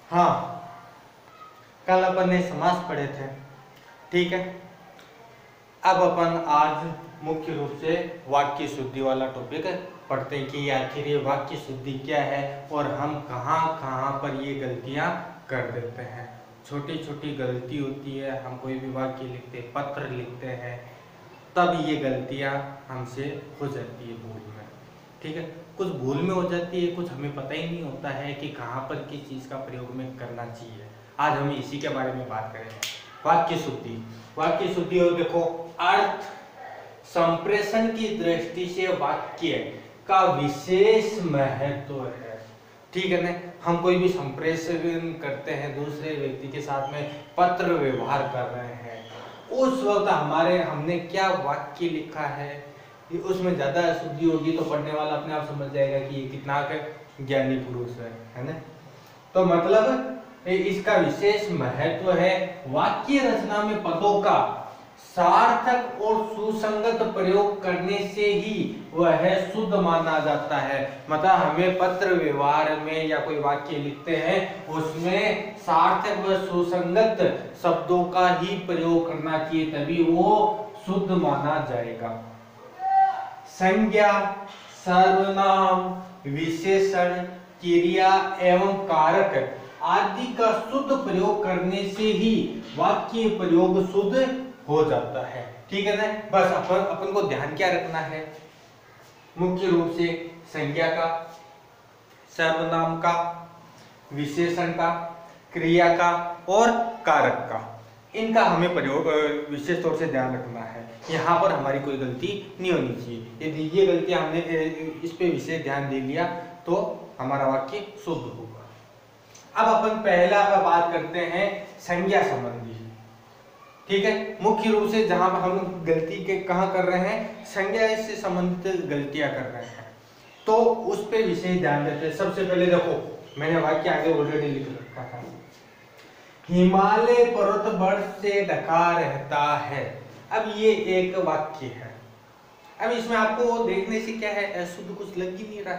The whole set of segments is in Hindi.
हाँ, कल अपन ने समास पढ़े थे, ठीक है। अब अपन आज मुख्य रूप से वाक्य शुद्धि वाला टॉपिक पढ़ते हैं कि आखिर ये वाक्य शुद्धि क्या है और हम कहाँ कहाँ पर ये गलतियाँ कर देते हैं। छोटी छोटी गलती होती है, हम कोई भी वाक्य लिखते हैं, पत्र लिखते हैं, तब ये गलतियाँ हमसे हो जाती है भूल में, ठीक है। कुछ भूल में हो जाती है, कुछ हमें पता ही नहीं होता है कि कहाँ पर किस चीज़ का प्रयोग में करना चाहिए। आज हम इसी के बारे में बात करेंगे, वाक्य शुद्धि। वाक्य शुद्धि और देखो, अर्थ संप्रेषण की दृष्टि से वाक्य का विशेष महत्व है, ठीक है ना। हम कोई भी संप्रेषण करते हैं, दूसरे व्यक्ति के साथ में पत्र व्यवहार कर रहे हैं, उस वक्त हमने क्या वाक्य लिखा है, उसमें ज्यादा अशुद्धि होगी तो पढ़ने वाला अपने आप समझ जाएगा कि ये कितना ज्ञानी पुरुष है ना। तो मतलब इसका विशेष महत्व है। वाक्य रचना में पदों का सार्थक और सुसंगत प्रयोग करने से ही वह शुद्ध माना जाता है। मतलब हमें पत्र व्यवहार में या कोई वाक्य लिखते हैं, उसमें सार्थक व सुसंगत शब्दों का ही प्रयोग करना चाहिए, तभी वो शुद्ध माना जाएगा। संज्ञा, सर्वनाम, विशेषण, क्रिया एवं कारक आदि का शुद्ध प्रयोग करने से ही वाक्य प्रयोग शुद्ध हो जाता है, ठीक है ना। बस अपन को ध्यान क्या रखना है, मुख्य रूप से संज्ञा का, सर्वनाम का, विशेषण का, क्रिया का और कारक का, इनका हमें प्रयोग विशेष तौर से ध्यान रखना है। यहाँ पर हमारी कोई गलती नहीं होनी चाहिए। यदि ये गलतियां हमने इस पे विशेष ध्यान दे लिया तो हमारा वाक्य शुद्ध होगा। अब अपन पहला बात करते हैं संज्ञा संबंधी, ठीक है। मुख्य रूप से जहां पर हम गलती के कहाँ कर रहे हैं, संज्ञा से संबंधित गलतियां कर रहे हैं, तो उस पे विशेष ध्यान देते हैं। सबसे पहले देखो, मैंने वाक्य आगे ऑलरेडी लिख रखा था, हिमालय पर्वत बर्फ से ढका रहता है। अब ये एक वाक्य है। अब इसमें आपको देखने से क्या है, अशुद्ध कुछ लग ही नहीं रहा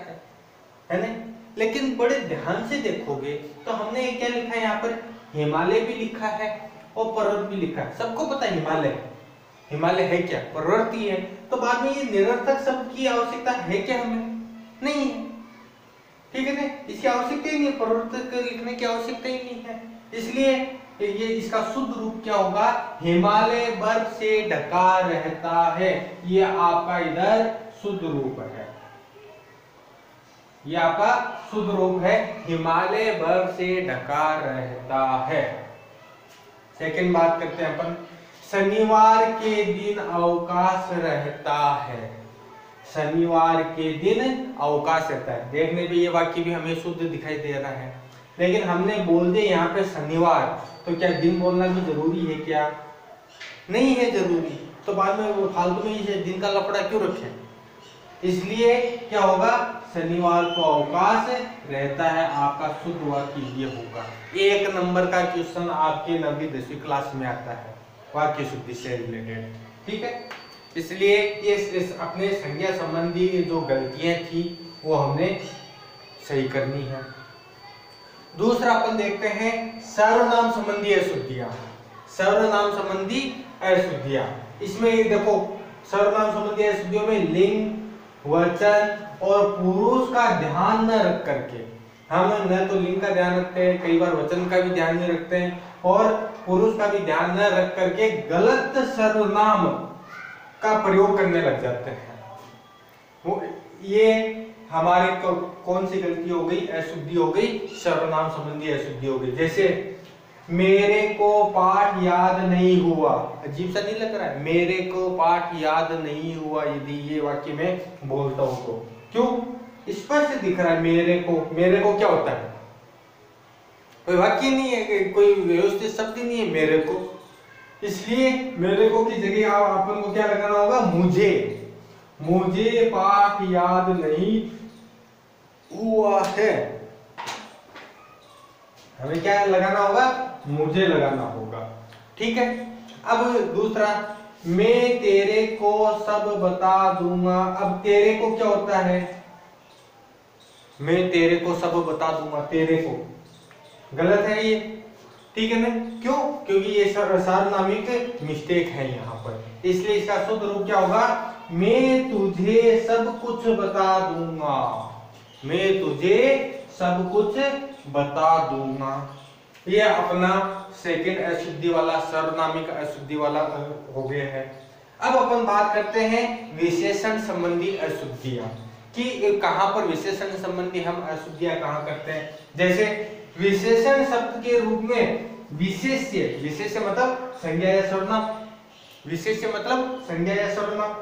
है ना। लेकिन बड़े ध्यान से देखोगे तो हमने क्या लिखा है, यहाँ पर हिमालय भी लिखा है और पर्वत भी लिखा है। सबको पता है हिमालय है क्या, पर्वत ही है। तो बाद में ये निरर्थक शब्द की आवश्यकता है क्या, हमें नहीं है, ठीक है ना। इसकी आवश्यकता ही नहीं है, पर्वत लिखने की आवश्यकता ही नहीं है। इसलिए ये इसका शुद्ध रूप क्या होगा, हिमालय बर्फ से ढका रहता है। ये आपका इधर शुद्ध रूप है, ये आपका शुद्ध रूप है, हिमालय बर्फ से ढका रहता है। सेकंड बात करते हैं अपन, शनिवार के दिन अवकाश रहता है। शनिवार के दिन अवकाश रहता है। देखने पे ये वाक्य भी हमें शुद्ध दिखाई दे रहा है, लेकिन हमने बोल दिया यहाँ पे शनिवार, तो क्या दिन बोलना भी जरूरी है क्या, नहीं है जरूरी। तो बाद में वो फालतू में इसे दिन का लफड़ा क्यों रखें। इसलिए क्या होगा, शनिवार को अवकाश रहता है, आपका शुद्ध वाक्य ये होगा। 1 नंबर का क्वेश्चन आपके 9वीं 10वीं क्लास में आता है वाक्य शुद्धि से रिलेटेड, ठीक है। इसलिए इस अपने संज्ञा संबंधी जो गलतियां थी वो हमने सही करनी है। दूसरा अपन देखते हैं सर्वनाम संबंधी अशुद्धियां। सर्वनाम संबंधी अशुद्धियां, इसमें देखो, सर्वनाम संबंधी अशुद्धियों में लिंग, वचन और पुरुष का ध्यान न रख करके, हम न तो लिंग का ध्यान रखते हैं, कई बार वचन का भी ध्यान नहीं रखते हैं और पुरुष का भी ध्यान न रख करके गलत सर्वनाम का प्रयोग करने लग जाते हैं। वो ये हमारी कौन सी गलती हो गई, अशुद्धि हो गई, सर्वनाम संबंधी अशुद्धि हो गई। जैसे मेरे को पाठ याद नहीं हुआ, अजीब सा नहीं लग रहा है, मेरे को पाठ याद नहीं हुआ, यदि ये वाक्य में बोलता हूं तो क्यों, स्पष्ट दिख रहा है। मेरे को क्या होता है, कोई वाक्य नहीं है, कोई व्यवस्थित शब्द नहीं है मेरे को। इसलिए मेरे को की जगह अपन को क्या लगाना होगा, मुझे पाठ याद नहीं हुआ है। हमें क्या लगाना होगा, मुझे लगाना होगा, ठीक है। अब दूसरा, मैं तेरे को सब बता दूंगा। अब तेरे को क्या होता है, मैं तेरे को सब बता दूंगा, तेरे को गलत है ये, ठीक है ना। क्यों? क्योंकि ये सार्वनामिक मिस्टेक है यहाँ पर, इसलिए इसका शुद्ध रूप क्या होगा, मैं तुझे सब कुछ बता दूंगा, मैं तुझे सब कुछ बता दूंगा। ये अपना सेकंड अशुद्धि वाला, सर्वनामिक अशुद्धि वाला हो गया है। अब अपन बात करते हैं विशेषण संबंधी अशुद्धियां, कि कहां पर विशेषण संबंधी हम अशुद्धियां कहां करते हैं। जैसे विशेषण शब्द के रूप में विशेष्य, विशेष्य मतलब संज्ञा या सर्वनाम, विशेष्य मतलब संज्ञा या सर्वनाम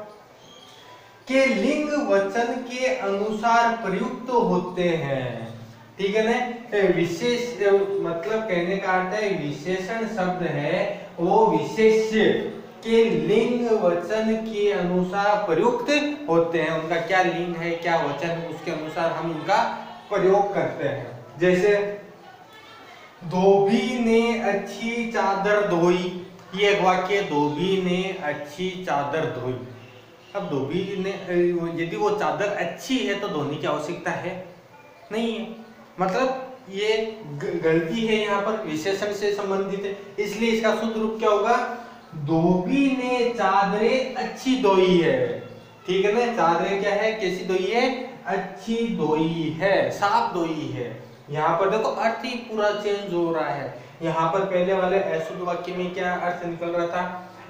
के लिंग वचन के अनुसार प्रयुक्त होते हैं, ठीक है ना। विशेष मतलब कहने का अर्थ है विशेषण शब्द है वो विशेष्य के लिंग वचन के अनुसार प्रयुक्त होते हैं, उनका क्या लिंग है क्या वचन है उसके अनुसार हम उनका प्रयोग करते हैं। जैसे धोबी ने अच्छी चादर धोई, ये एक वाक्य, धोबी ने अच्छी चादर धोई। अब धोबी ने, यदि वो चादर अच्छी है तो धोने की आवश्यकता है नहीं है, मतलब ये गलती है यहाँ पर, विशेषण से संबंधित है, इसलिए इसका शुद्ध रूप क्या होगा, धोबी ने चादरें अच्छी धोई है, ठीक है ना। चादरें क्या है, कैसी धोई है, अच्छी धोई है, साफ धोई है। यहाँ पर देखो अर्थ ही पूरा चेंज हो रहा है। यहाँ पर पहले वाले अशुद्ध वाक्य में क्या अर्थ निकल रहा था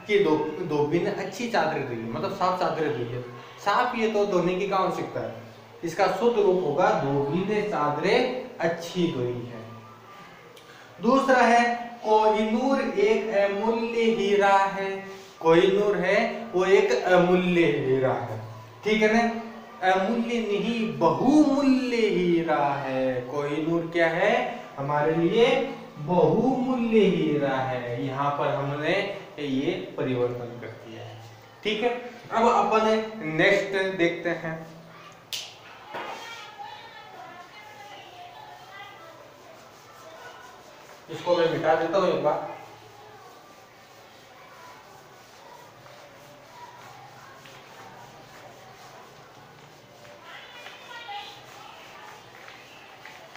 कि धोबी ने अच्छी चादरें धोई, मतलब साफ चादरें धोई है, साफ ये तो धोने की क्या आवश्यकता है। इसका शुद्ध रूप होगा धोबी ने चादरें अच्छी धोई है। दूसरा है कोहिनूर एक अमूल्य हीरा है, कोहिनूर है वो एक अमूल्य हीरा है, ठीक है ना। अमूल्य नहीं बहुमूल्य हीरा है, कोहिनूर क्या है हमारे लिए बहुमूल्य हीरा है, यहाँ पर हमने ये परिवर्तन कर दिया है, ठीक है। अब अपन नेक्स्ट देखते हैं। इसको मैं मिटा देता हूं एक बार।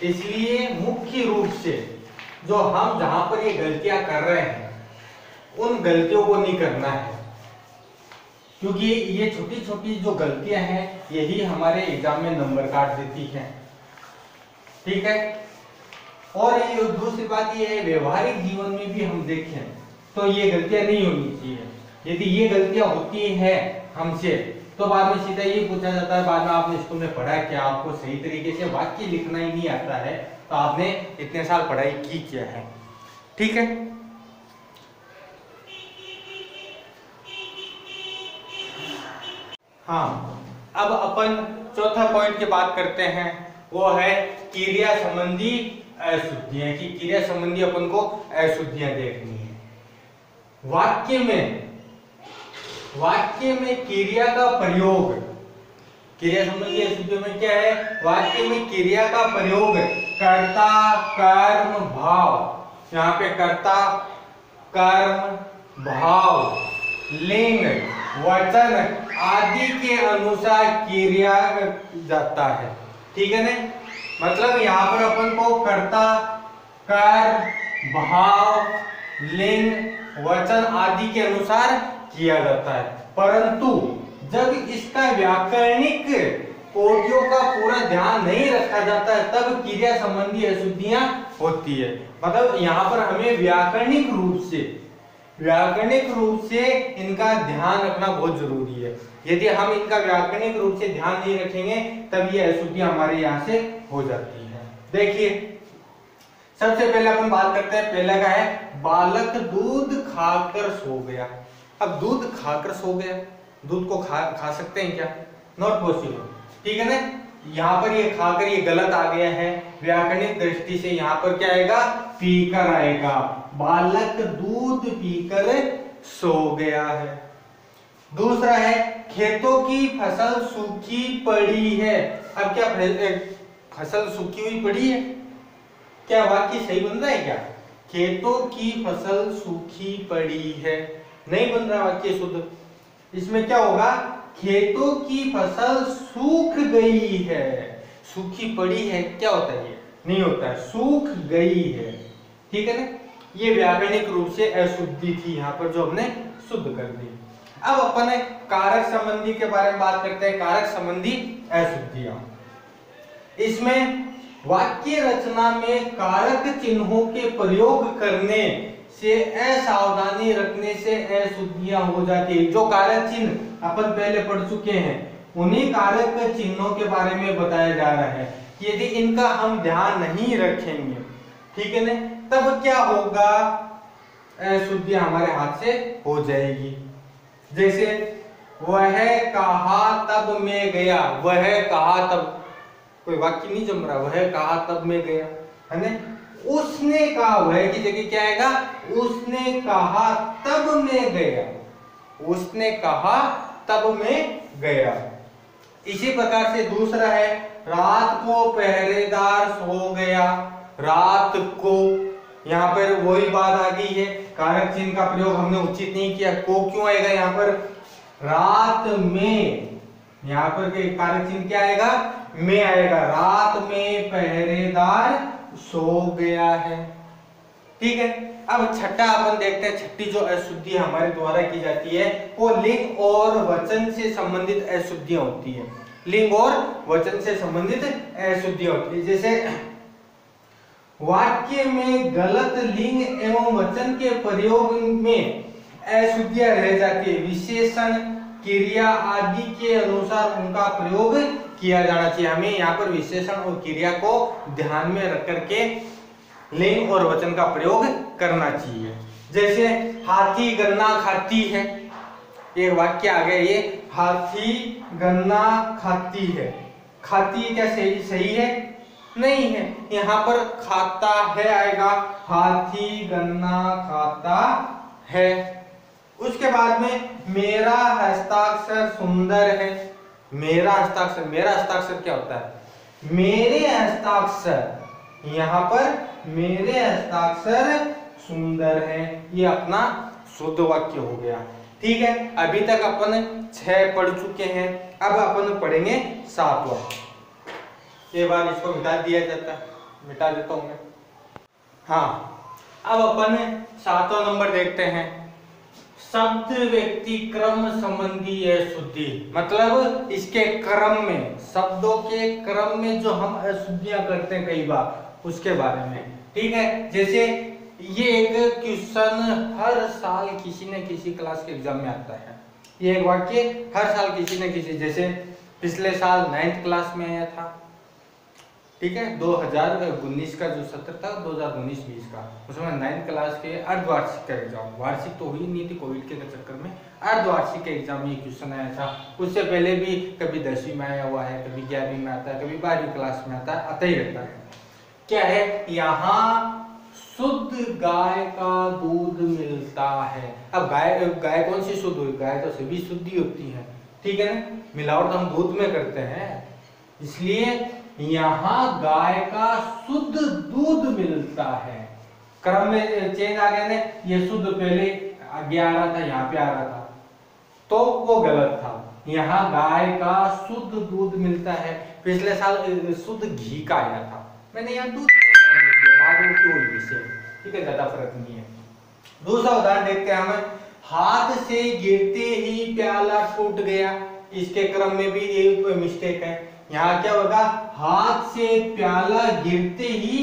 इसलिए मुख्य रूप से जो हम जहां पर ये गलतियां कर रहे हैं उन गलतियों को नहीं करना है, क्योंकि ये छोटी छोटी जो गलतियां हैं यही हमारे एग्जाम में नंबर काट देती हैं, ठीक है। और ये दूसरी बात ये है व्यवहारिक जीवन में भी हम देखें तो ये गलतियां नहीं होनी चाहिए। यदि ये गलतियां होती हैं हमसे तो बाद में सीधा ये पूछा जाता है, बाद में आपने स्कूल में पढ़ा क्या, आपको सही तरीके से वाक्य लिखना ही नहीं आता है तो आपने इतने साल पढ़ाई की क्या है, ठीक है। हाँ, अब अपन चौथा पॉइंट की बात करते हैं, वो है क्रिया संबंधी अशुद्धियां, की क्रिया संबंधी अपन को अशुद्धियां देखनी है। वाक्य में क्रिया का प्रयोग, क्रिया संबंधी अशुद्धियों में क्या है, वाक्य में क्रिया का प्रयोग कर्ता कर्म भाव, यहाँ पे कर्ता कर्म भाव लिंग वचन आदि के अनुसार क्रिया जाता है, ठीक है ना। मतलब यहाँ पर अपन को कर्ता कर्म भाव लिंग वचन आदि के अनुसार किया जाता है, परंतु जब इसका व्याकरणिक कोटियों का पूरा ध्यान नहीं रखा जाता है तब क्रिया संबंधी अशुद्धियां होती है। मतलब यहाँ पर हमें व्याकरणिक रूप से इनका ध्यान रखना बहुत जरूरी है। यदि हम इनका व्याकरणिक रूप से ध्यान नहीं रखेंगे तब ये अशुद्धियां हमारे यहाँ से हो जाती है। देखिए सबसे पहले अपन बात करते हैं, पहला का है बालक दूध खाकर सो गया। अब दूध खाकर सो गया, दूध को खा सकते हैं क्या, नॉट पॉसिबल, ठीक है ना। यहाँ पर ये खाकर ये गलत आ गया है, व्याकरणिक दृष्टि से यहाँ पर क्या आएगा, पीकर आएगा। बालक दूध पीकर सो गया है। दूसरा है खेतों की फसल सूखी पड़ी है। अब क्या फसल सूखी हुई पड़ी है, क्या वाक्य सही बन रहा है क्या, खेतों की फसल सूखी पड़ी है, नहीं बन रहा वाक्य शुद्ध। इसमें क्या होगा, खेतों की फसल सूख गई है, सूखी पड़ी है क्या होता है, ये नहीं होता है, सूख गई है। ठीक है ना, ये व्याकरणिक रूप से अशुद्धि थी यहाँ पर जो हमने शुद्ध कर दी। अब अपन कारक संबंधी के बारे में बात करते हैं। कारक संबंधी अशुद्धियां, इसमें वाक्य रचना में कारक चिन्हों के प्रयोग करने से असावधानी रखने से अशुद्धियां हो जाती है। जो कारक चिन्ह अपन पहले पढ़ चुके हैं उन्हीं कारक चिन्हों के बारे में बताया जा रहा है कि यदि इनका हम ध्यान नहीं रखेंगे, ठीक है ना, तब क्या होगा, अशुद्धियां हमारे हाथ से हो जाएगी। जैसे वह कहा तब मैं गया, वह कहा तब, कोई वाक्य नहीं जम रहा, वह कहा तब मैं गया, है ना। उसने कहा, वह की जगह क्या आएगा, उसने कहा तब मैं गया, उसने कहा तब मैं गया। इसी प्रकार से दूसरा है, रात को पहरेदार सो गया, रात को, यहाँ पर वही बात आ गई है, कारक चिन्ह का प्रयोग हमने उचित नहीं किया। को क्यों आएगा यहाँ पर, रात में, यहाँ पर के कारक चिन्ह क्या आएगा, में आएगा, रात में पहरेदार सो गया है। ठीक है, अब छठा अपन देखते हैं। छठी जो अशुद्धि हमारे द्वारा की जाती है वो लिंग और वचन से संबंधित अशुद्धियां होती है। लिंग और वचन से संबंधित अशुद्धियां होती है। जैसे वाक्य में गलत लिंग एवं वचन के प्रयोग में अशुद्धियां रह जाती है। विशेषण, क्रिया आदि के अनुसार उनका प्रयोग किया जाना चाहिए। हमें यहाँ पर विशेषण और क्रिया को ध्यान में रख करके लिंग और वचन का प्रयोग करना चाहिए। जैसे हाथी गन्ना खाती है, एक वाक्य आ गया ये, हाथी गन्ना खाती है। खाती क्या सही सही है, नहीं है, यहाँ पर खाता है आएगा, हाथी गन्ना खाता है। उसके बाद में मेरा हस्ताक्षर सुंदर है। मेरा हस्ताक्षर, मेरा हस्ताक्षर क्या होता है, मेरे हस्ताक्षर, यहाँ पर मेरे हस्ताक्षर सुंदर है, ये अपना शुद्ध वाक्य हो गया। ठीक है, अभी तक अपन 6 पढ़ चुके हैं, अब अपन पढ़ेंगे 7वां। एक बार इसको मिटा दिया जाता है, मिटा देता हूं मैं। हाँ, अब अपन 7वां नंबर देखते हैं, शब्द व्यक्ति क्रम संबंधी अशुद्धि। मतलब इसके क्रम में, शब्दों के क्रम में जो हम अशुद्धियां करते हैं कई बार, उसके बारे में। ठीक है, जैसे ये एक क्वेश्चन हर साल किसी न किसी क्लास के एग्जाम में आता है। ये एक वाक्य हर साल किसी न किसी, जैसे पिछले साल 9th क्लास में आया था। ठीक है, 2019 का जो सत्र था 2019-20 का, उसमें 9th क्लास के अर्धवार्षिक का एग्जाम, वार्षिक तो हुई नहीं थी कोविड के चक्कर में, अर्धवार्षिक के एग्जाम में ये क्वेश्चन आया था। उससे पहले भी कभी 10वीं में आया हुआ है, कभी 11वीं में आता है, कभी 12वीं क्लास में आता है, आता ही रहता है। क्या है, यहाँ शुद्ध गाय का दूध मिलता है। अब गाय, गाय कौन सी शुद्ध हुई, गाय तो सभी शुद्धि होती है। ठीक है ना, मिलावट हम दूध में करते हैं, इसलिए यहाँ गाय का शुद्ध दूध मिलता है। क्रम में चेंज आ गया ना, ये शुद्ध पहले आगे आ रहा था, यहाँ पे आ रहा था, तो वो गलत था। यहाँ गाय का शुद्ध दूध मिलता है। पिछले साल शुद्ध घी का आया था, मैंने यहाँ दूध बाद में क्यों हुई से, ठीक है, ज्यादा फर्क नहीं है। दूसरा उदाहरण देखते हैं हम, हाथ से गिरते ही प्याला टूट गया। इसके क्रम में भी ये मिस्टेक है। यहाँ क्या होगा, हाथ से प्याला गिरते ही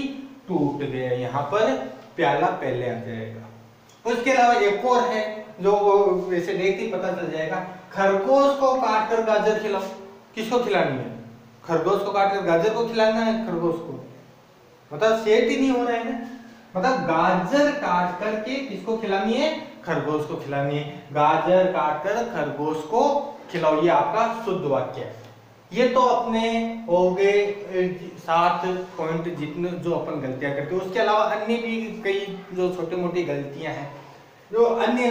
टूट गया, यहाँ पर प्याला पहले आ जाएगा। उसके अलावा एक और है जो वैसे देखते ही पता चल जाएगा, खरगोश को काटकर गाजर खिलाओ। किसको खिलानी है, खरगोश को काटकर गाजर को खिलाना है, खरगोश को, मतलब सेट ही नहीं हो रहा है ना। मतलब गाजर काट करके किसको खिलानी है, खरगोश को खिलानी है। गाजर काटकर खरगोश को खिलाओ, ये आपका शुद्ध वाक्य है। ये तो अपने हो गए 7 पॉइंट जितने जो अपन गलतियां करते हैं। उसके अलावा अन्य भी कई जो छोटी मोटी गलतियां हैं, जो अन्य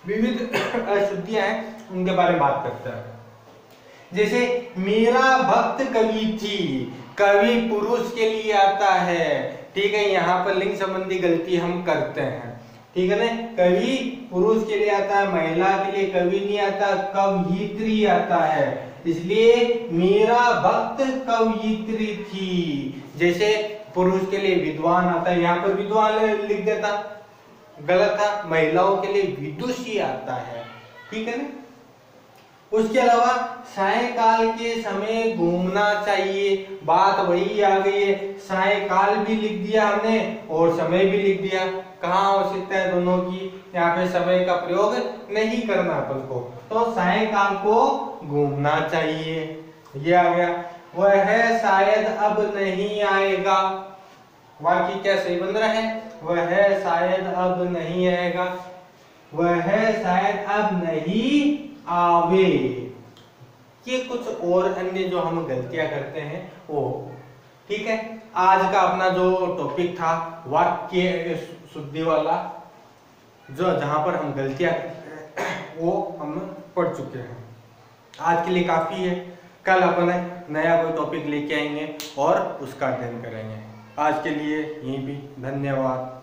विविध अशुद्धियां हैं, उनके बारे में बात करते हैं। जैसे मेरा भक्त कवि थी, कवि पुरुष के लिए आता है। ठीक है, यहाँ पर लिंग संबंधी गलती हम करते हैं। ठीक है ना, कवि पुरुष के लिए आता है, महिला के लिए कवि नहीं आता, कवयित्री आता है। इसलिए मीरा भक्त कवयित्री थी। जैसे पुरुष के लिए विद्वान आता है, यहाँ पर विद्वान लिख देता, गलत था, महिलाओं के लिए विदुषी आता है, ठीक है ना। उसके अलावा सायंकाल के समय घूमना चाहिए, बात वही आ गई है, सायंकाल भी लिख दिया हमने और समय भी लिख दिया। कहाँ आवश्यकता है दोनों की, यहाँ पे समय का प्रयोग नहीं करना अपन को, तो सायंकाल को घूमना चाहिए, ये आ गया। वह शायद अब नहीं आएगा, वाक्य क्या सही बन रहा है, वह शायद अब नहीं आएगा, वह शायद अब नहीं आवे। ये कुछ और अन्य जो हम गलतियां करते हैं वो, ठीक है। आज का अपना जो टॉपिक था वाक्य शुद्धि वाला, जो जहां पर हम गलतियां वो हम पढ़ चुके हैं। आज के लिए काफी है, कल अपन नया कोई टॉपिक लेके आएंगे और उसका अध्ययन करेंगे। आज के लिए यहीं भी, धन्यवाद।